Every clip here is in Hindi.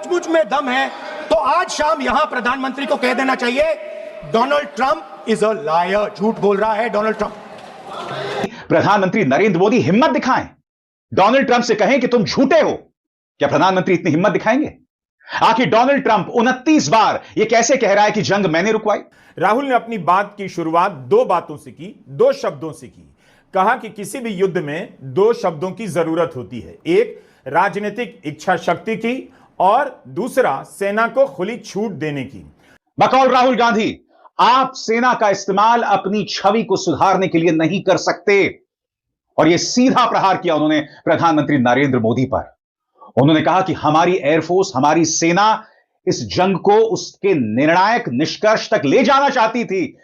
सचमुच में दम है तो आज शाम यहां प्रधानमंत्री को कह देना चाहिए, Donald Trump is a liar, झूठ बोल रहा है डोनाल्ड ट्रंप। प्रधानमंत्री नरेंद्र मोदी हिम्मत दिखाएं, डोनाल्ड ट्रंप से कहें कि तुम झूठे हो। क्या प्रधानमंत्री इतनी हिम्मत दिखाएंगे? आखिर डोनाल्ड ट्रंप 29 बार यह कैसे कह रहा है कि जंग मैंने रुकवाई? राहुल ने अपनी बात की शुरुआत दो बातों से की, दो शब्दों से की। कहा कि किसी भी युद्ध में दो शब्दों की जरूरत होती है, एक राजनीतिक इच्छा शक्ति की और दूसरा सेना को खुली छूट देने की। बकौल राहुल गांधी, आप सेना का इस्तेमाल अपनी छवि को सुधारने के लिए नहीं कर सकते। और यह सीधा प्रहार किया उन्होंने प्रधानमंत्री नरेंद्र मोदी पर। उन्होंने कहा कि हमारी एयरफोर्स, हमारी सेना इस जंग को उसके निर्णायक निष्कर्ष तक ले जाना चाहती थी,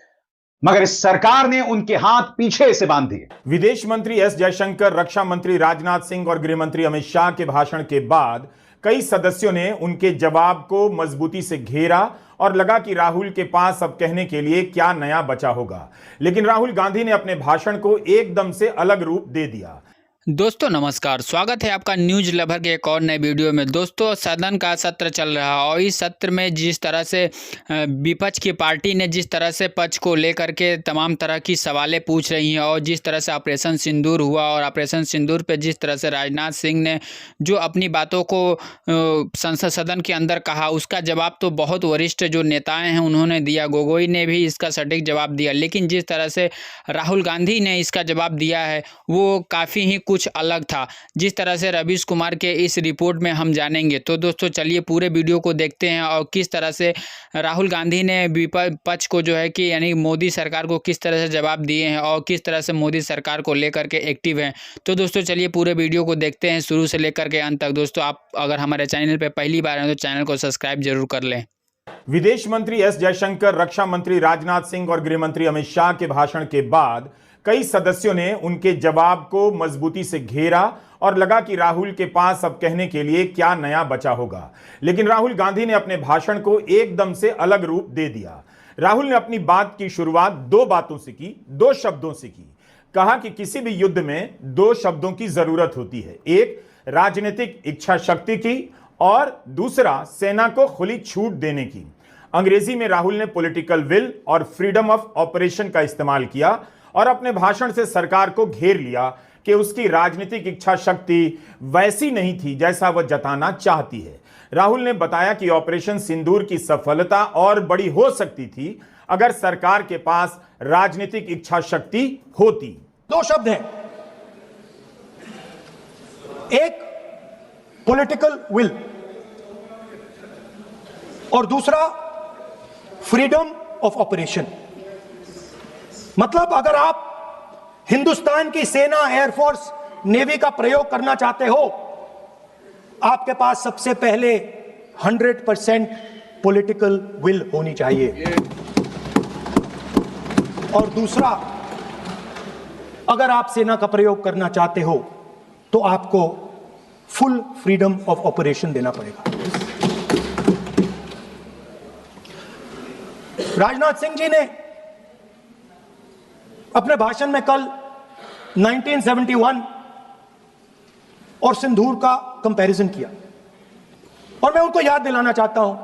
मगर इस सरकार ने उनके हाथ पीछे से बांध दिए। विदेश मंत्री एस जयशंकर, रक्षा मंत्री राजनाथ सिंह और गृह मंत्री अमित शाह के भाषण के बाद कई सदस्यों ने उनके जवाब को मजबूती से घेरा और लगा कि राहुल के पास अब कहने के लिए क्या नया बचा होगा। लेकिन राहुल गांधी ने अपने भाषण को एकदम से अलग रूप दे दिया। दोस्तों नमस्कार, स्वागत है आपका न्यूज लवर के एक और नए वीडियो में। दोस्तों, सदन का सत्र चल रहा है और इस सत्र में जिस तरह से विपक्ष की पार्टी ने जिस तरह से पक्ष को लेकर के तमाम तरह की सवालें पूछ रही हैं और जिस तरह से ऑपरेशन सिंदूर हुआ और ऑपरेशन सिंदूर पे जिस तरह से राजनाथ सिंह ने जो अपनी बातों को संसद सदन के अंदर कहा, उसका जवाब तो बहुत वरिष्ठ जो नेताएँ हैं उन्होंने दिया। गोगोई ने भी इसका सटीक जवाब दिया, लेकिन जिस तरह से राहुल गांधी ने इसका जवाब दिया है वो काफ़ी ही कुछ अलग था। जिस तरह से रवीश कुमार के इस रिपोर्ट में हम जानेंगे। तो दोस्तों चलिए पूरे वीडियो को देखते हैं और किस तरह से राहुल गांधी ने विपक्ष को जो है कि यानी मोदी सरकार को किस तरह से जवाब दिए हैं और किस तरह से मोदी सरकार को लेकर के एक्टिव हैं। तो दोस्तों चलिए पूरे वीडियो को देखते हैं शुरू से लेकर के अंत तक। दोस्तों आप अगर हमारे चैनल पर पहली बार हैं तो चैनल को सब्सक्राइब जरूर कर लें। विदेश मंत्री एस जयशंकर, रक्षा मंत्री राजनाथ सिंह और गृह मंत्री अमित शाह के भाषण के बाद कई सदस्यों ने उनके जवाब को मजबूती से घेरा और लगा कि राहुल के पास अब कहने के लिए क्या नया बचा होगा। लेकिन राहुल गांधी ने अपने भाषण को एकदम से अलग रूप दे दिया। राहुल ने अपनी बात की शुरुआत दो बातों से की, दो शब्दों से की। कहा कि किसी भी युद्ध में दो शब्दों की जरूरत होती है, एक राजनीतिक इच्छा शक्ति की और दूसरा सेना को खुली छूट देने की। अंग्रेजी में राहुल ने पॉलिटिकल विल और फ्रीडम ऑफ ऑपरेशन का इस्तेमाल किया और अपने भाषण से सरकार को घेर लिया कि उसकी राजनीतिक इच्छा शक्ति वैसी नहीं थी जैसा वह जताना चाहती है। राहुल ने बताया कि ऑपरेशन सिंदूर की सफलता और बड़ी हो सकती थी अगर सरकार के पास राजनीतिक इच्छा शक्ति होती। दो शब्द हैं, एक पॉलिटिकल विल और दूसरा फ्रीडम ऑफ ऑपरेशन। मतलब अगर आप हिंदुस्तान की सेना, एयरफोर्स, नेवी का प्रयोग करना चाहते हो, आपके पास सबसे पहले 100% पॉलिटिकल विल होनी चाहिए। और दूसरा, अगर आप सेना का प्रयोग करना चाहते हो तो आपको फुल फ्रीडम ऑफ ऑपरेशन देना पड़ेगा। राजनाथ सिंह जी ने अपने भाषण में कल 1971 और सिंदूर का कंपैरिजन किया और मैं उनको याद दिलाना चाहता हूं,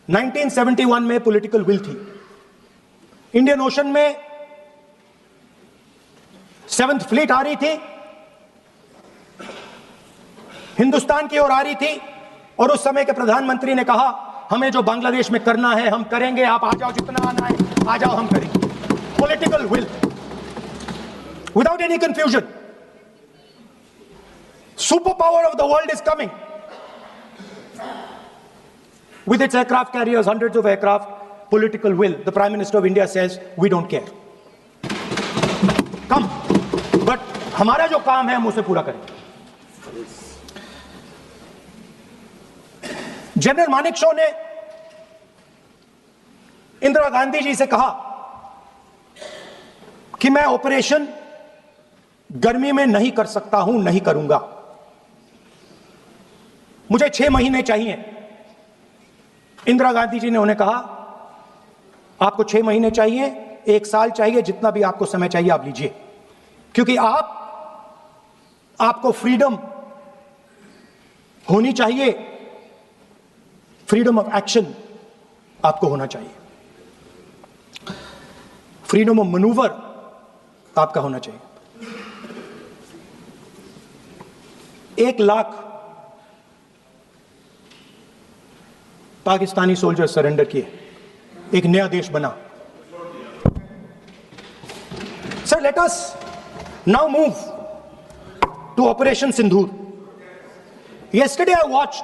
1971 में पॉलिटिकल विल थी। इंडियन ओशन में 7th फ्लीट आ रही थी, हिंदुस्तान की ओर आ रही थी और उस समय के प्रधानमंत्री ने कहा हमें जो बांग्लादेश में करना है हम करेंगे, आप आ जाओ, जितना आना है आ जाओ, हम करेंगे। Political will, without any confusion. Superpower of the world is coming with its aircraft carriers, hundreds of aircraft. Political will. The Prime Minister of India says we don't care. Come, but हमारा जो काम है हम उसे पूरा करें। जनरल मानेकशॉ ने इंदिरा गांधी जी से कहा कि मैं ऑपरेशन गर्मी में नहीं कर सकता हूं, नहीं करूंगा, मुझे 6 महीने चाहिए। इंदिरा गांधी जी ने उन्हें कहा आपको 6 महीने चाहिए, 1 साल चाहिए, जितना भी आपको समय चाहिए आप लीजिए, क्योंकि आपको फ्रीडम होनी चाहिए फ्रीडम ऑफ एक्शन आपको होना चाहिए, फ्रीडम ऑफ मनूवर आपका होना चाहिए। 1 लाख पाकिस्तानी सोल्जर सरेंडर किए, एक नया देश बना। Sir, let us now move to operation Sindoor. Yesterday I watched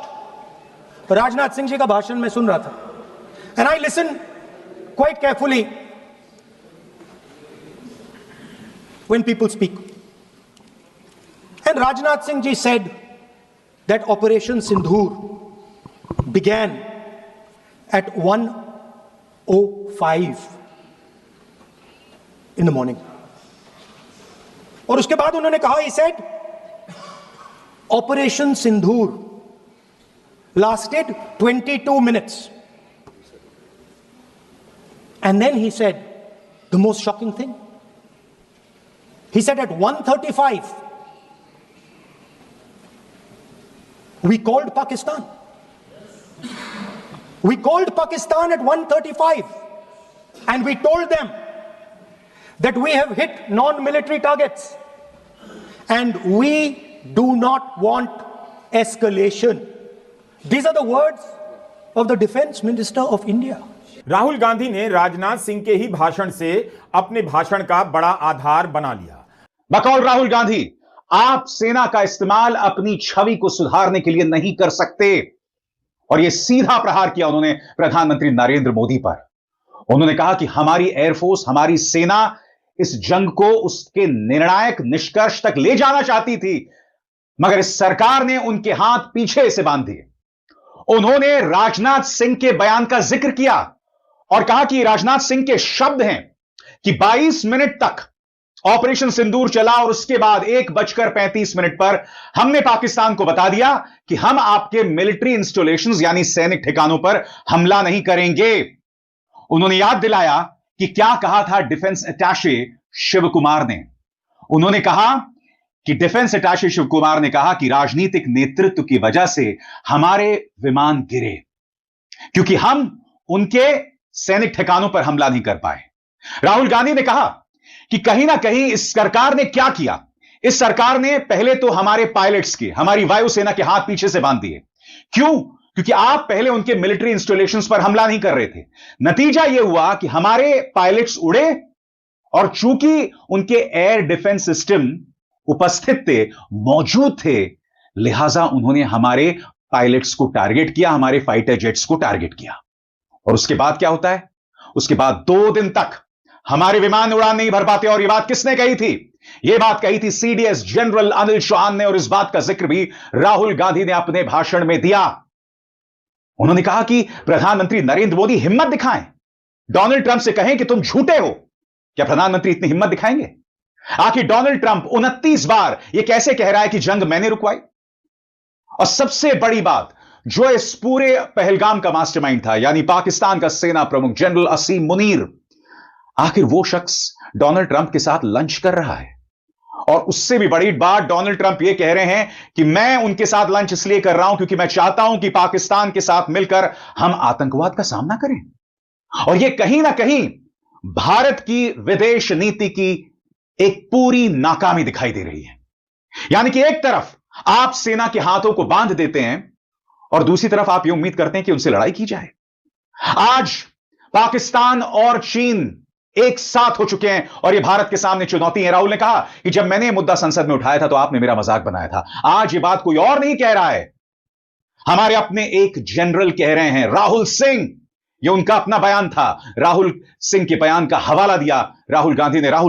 Rajnath Singh ji का भाषण मैं सुन रहा था, and I listened quite carefully when people speak. And Rajnath Singh ji said that Operation Sindhur began at 1:05 in the morning. और उसके बाद उन्होंने कहा, he said Operation Sindhur lasted 22 minutes. And then he said the most shocking thing. He said at 1:35 we called Pakistan. We called Pakistan at 1:35 and we told them that we have hit non-military targets and we do not want escalation. These are the words of the Defense Minister of India. Rahul Gandhi ने राजनाथ सिंह के ही भाषण से अपने भाषण का बड़ा आधार बना लिया। बकौल राहुल गांधी, आप सेना का इस्तेमाल अपनी छवि को सुधारने के लिए नहीं कर सकते। और यह सीधा प्रहार किया उन्होंने प्रधानमंत्री नरेंद्र मोदी पर। उन्होंने कहा कि हमारी एयरफोर्स, हमारी सेना इस जंग को उसके निर्णायक निष्कर्ष तक ले जाना चाहती थी, मगर इस सरकार ने उनके हाथ पीछे से बांध दिए। उन्होंने राजनाथ सिंह के बयान का जिक्र किया और कहा कि राजनाथ सिंह के शब्द हैं कि 22 मिनट तक ऑपरेशन सिंदूर चला और उसके बाद 1:35 पर हमने पाकिस्तान को बता दिया कि हम आपके मिलिट्री इंस्टॉलेशंस यानी सैनिक ठिकानों पर हमला नहीं करेंगे। उन्होंने याद दिलाया कि क्या कहा था डिफेंस अटैचे शिव कुमार ने। उन्होंने कहा कि डिफेंस अटैचे शिव कुमार ने कहा कि राजनीतिक नेतृत्व की वजह से हमारे विमान गिरे क्योंकि हम उनके सैनिक ठिकानों पर हमला नहीं कर पाए। राहुल गांधी ने कहा कि कहीं ना कहीं इस सरकार ने क्या किया, इस सरकार ने पहले तो हमारे पायलट्स के, हमारी वायुसेना के हाथ पीछे से बांध दिए। क्यों? क्योंकि आप पहले उनके मिलिट्री इंस्टॉलेशंस पर हमला नहीं कर रहे थे। नतीजा यह हुआ कि हमारे पायलट्स उड़े और चूंकि उनके एयर डिफेंस सिस्टम उपस्थित थे, मौजूद थे, लिहाजा उन्होंने हमारे पायलट्स को टारगेट किया, हमारे फाइटर जेट्स को टारगेट किया। और उसके बाद क्या होता है? उसके बाद 2 दिन तक हमारे विमान उड़ान नहीं भर पाते। और यह बात किसने कही थी? यह बात कही थी सीडीएस जनरल अनिल चौहान ने, और इस बात का जिक्र भी राहुल गांधी ने अपने भाषण में दिया। उन्होंने कहा कि प्रधानमंत्री नरेंद्र मोदी हिम्मत दिखाएं, डोनाल्ड ट्रंप से कहें कि तुम झूठे हो। क्या प्रधानमंत्री इतनी हिम्मत दिखाएंगे? आखिर डोनाल्ड ट्रंप 29 बार यह कैसे कह रहा है कि जंग मैंने रुकवाई? और सबसे बड़ी बात, जो इस पूरे पहलगाम का मास्टरमाइंड था, यानी पाकिस्तान का सेना प्रमुख जनरल असीम मुनीर, आखिर वो शख्स डोनाल्ड ट्रंप के साथ लंच कर रहा है। और उससे भी बड़ी बात, डोनाल्ड ट्रंप ये कह रहे हैं कि मैं उनके साथ लंच इसलिए कर रहा हूं क्योंकि मैं चाहता हूं कि पाकिस्तान के साथ मिलकर हम आतंकवाद का सामना करें। और यह कहीं ना कहीं भारत की विदेश नीति की एक पूरी नाकामी दिखाई दे रही है। यानी कि एक तरफ आप सेना के हाथों को बांध देते हैं और दूसरी तरफ आप यह उम्मीद करते हैं कि उनसे लड़ाई की जाए। आज पाकिस्तान और चीन एक साथ हो चुके हैं और यह भारत के सामने चुनौती है। राहुल ने कहा कि जब मैंने मुद्दा संसद में उठाया था तो आपने मेरा मजाक बनाया था। आज यह बात कोई और नहीं कह रहा है, हमारे अपने एक जनरल कह रहे हैं, राहुल सिंह। यह उनका अपना बयान था। राहुल सिंह के बयान का हवाला दिया राहुल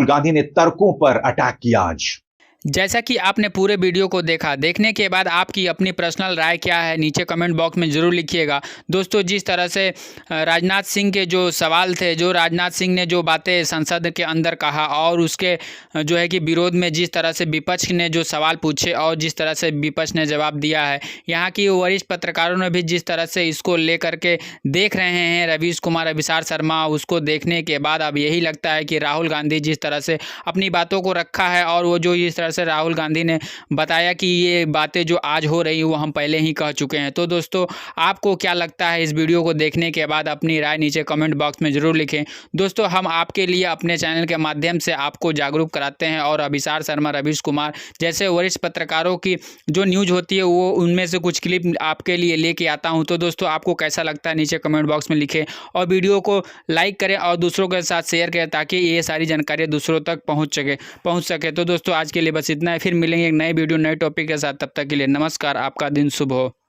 गांधी ने तर्कों पर अटैक किया। आज जैसा कि आपने पूरे वीडियो को देखा, देखने के बाद आपकी अपनी पर्सनल राय क्या है नीचे कमेंट बॉक्स में ज़रूर लिखिएगा। दोस्तों, जिस तरह से राजनाथ सिंह के जो सवाल थे, जो राजनाथ सिंह ने जो बातें संसद के अंदर कहा और उसके जो है कि विरोध में जिस तरह से विपक्ष ने जो सवाल पूछे और जिस तरह से विपक्ष ने जवाब दिया है, यहाँ की वरिष्ठ पत्रकारों ने भी जिस तरह से इसको लेकर के देख रहे हैं, रवीश कुमार, अभिसार शर्मा, उसको देखने के बाद अब यही लगता है कि राहुल गांधी जिस तरह से अपनी बातों को रखा है और वो जो इस तरह तरह से राहुल गांधी ने बताया कि ये बातें जो आज हो रही वो हम पहले ही कह चुके हैं। तो दोस्तों आपको क्या लगता है इस वीडियो को देखने के बाद, अपनी राय नीचे कमेंट बॉक्स में ज़रूर लिखें। दोस्तों हम आपके लिए अपने चैनल के माध्यम से आपको जागरूक कराते हैं और अभिसार शर्मा, रवीश कुमार जैसे वरिष्ठ पत्रकारों की जो न्यूज़ होती है वो उनमें से कुछ क्लिप आपके लिए लेके आता हूं। तो दोस्तों आपको कैसा लगता है नीचे कमेंट बॉक्स में लिखें और वीडियो को लाइक करें और दूसरों के साथ शेयर करें ताकि ये सारी जानकारी दूसरों तक पहुंच सके। तो दोस्तों आज के लिए बस इतना है, फिर मिलेंगे एक नए वीडियो नए टॉपिक के साथ। तब तक के लिए नमस्कार, आपका दिन शुभ हो।